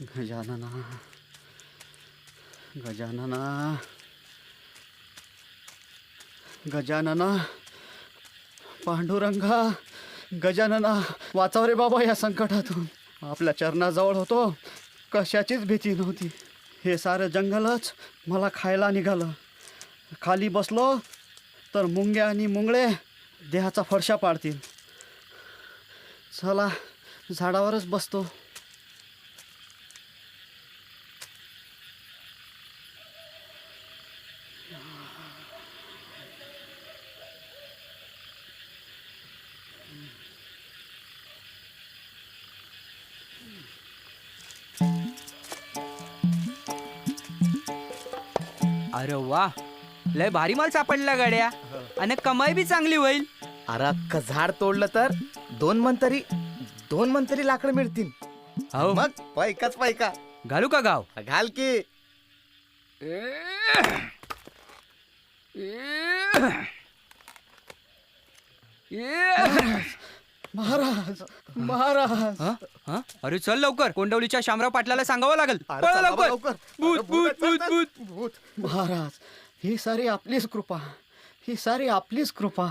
गजानना गजानना गजानना पांडुरंगा गजानना वाचव रे बाबा या संकटातून. आपल्या चरणाजवळ होतो, कशाचीच भीती नव्हती. हे सारं जंगलच मला खायला निघालं. खाली बसलो तर मुंग्या आणि मुंगळे देहाचा फरशा पाडतील. चला झाडावरच बसतो. अरे वा, लय भारी माल सापडला गाड्या. आणि कमाई बी चांगली होईल. अरे अख्खं झाड तोडलं तर दोन मंतरी लाकडं मिळतील. हो मग पैकाच पैका. घालू का गाव? घाल की. महाराज महाराज हं? हं? अरे चल लवकर, कोंडवलीच्या शामराव पाटलाला सांगावं लागेल. अरे पळ चला लवकर. लवकर. भूत भूत भूत भूत. भूत. महाराज ही सारी आपलीच कृपा, ही सारी आपलीच कृपा.